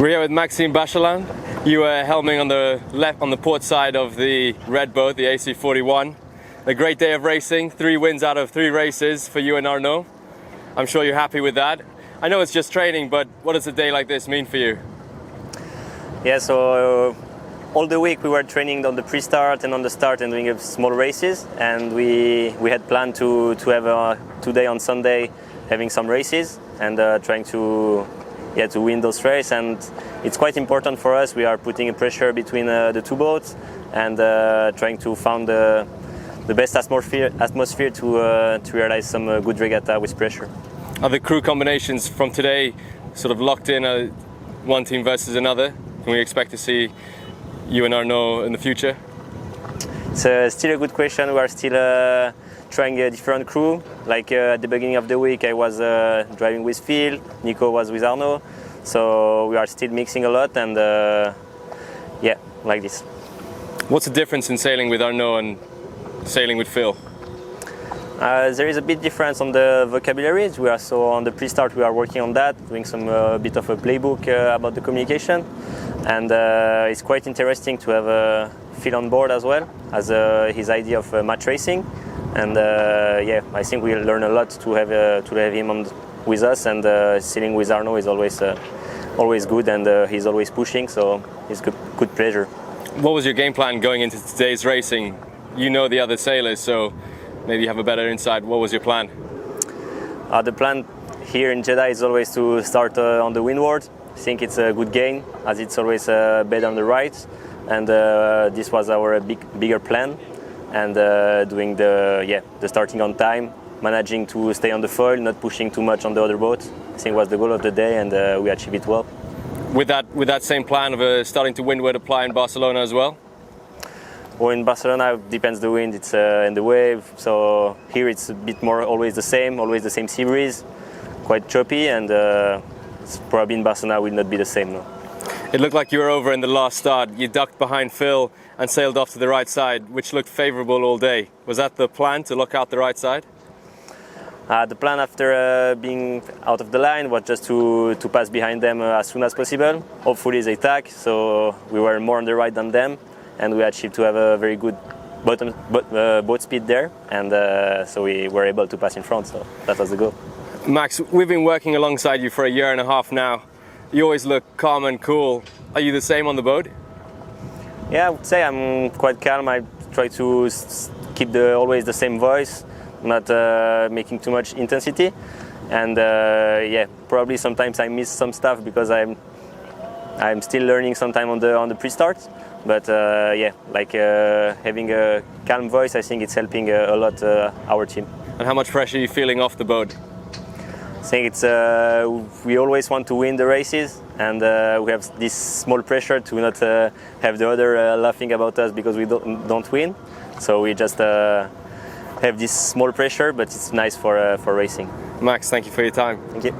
We're here with Maxime Bacheland. You were helming on the port side of the red boat, the AC40x2. A great day of racing, 3 wins out of 3 races for you and Arnaud. I'm sure you're happy with that. I know it's just training, but what does a day like this mean for you? Yeah, so all the week we were training on the pre-start and on the start and doing small races, and we had planned to have today on Sunday having some races and trying to win those races. And it's quite important for us. We are putting a pressure between the 2 boats and trying to find the best atmosphere to realize some good regatta with pressure. Are the crew combinations from today sort of locked in, one team versus another? Can we expect to see you and Arnaud in the future? It's still a good question. We are still trying a different crew. Like at the beginning of the week, I was driving with Phil, Nico was with Arnaud. So we are still mixing a lot, and like this. What's the difference in sailing with Arnaud and sailing with Phil? There is a bit difference on the vocabulary. We are on the pre-start. We are working on that, doing some bit of a playbook about the communication, and it's quite interesting to have Phil on board as well as his idea of match racing. And I think we'll learn a lot to have him with us. And sailing with Arnaud is always good, and he's always pushing, so it's good pleasure. What was your game plan going into today's racing? You know the other sailors, so maybe you have a better insight. What was your plan? The plan here in Jeddah is always to start on the windward. I think it's a good gain, as it's always bed on the right, and this was our bigger plan. And doing the starting on time, managing to stay on the foil, not pushing too much on the other boat, I think was the goal of the day, and we achieved it well. With that same plan of starting to windward apply in Barcelona as well? Well, in Barcelona, it depends the wind, it's and the wave. So here it's a bit more always the same sea breeze, quite choppy, and probably in Barcelona will not be the same. No. It looked like you were over in the last start. You ducked behind Phil and sailed off to the right side, which looked favourable all day. Was that the plan, to look out the right side? The plan after being out of the line was just to pass behind them as soon as possible. Hopefully they tack, so we were more on the right than them, and we achieved to have a very good boat speed there, and so we were able to pass in front, so that was the goal. Max, we've been working alongside you for a year and a half now. You always look calm and cool. Are you the same on the boat? Yeah, I would say I'm quite calm. I try to keep always the same voice, not making too much intensity. And probably sometimes I miss some stuff because I'm still learning sometime on the pre-start. But having a calm voice, I think it's helping a lot our team. And how much pressure are you feeling off the boat? I think it's we always want to win the races, and we have this small pressure to not have the other laughing about us because we don't win. So we just have this small pressure, but it's nice for racing. Max, thank you for your time. Thank you.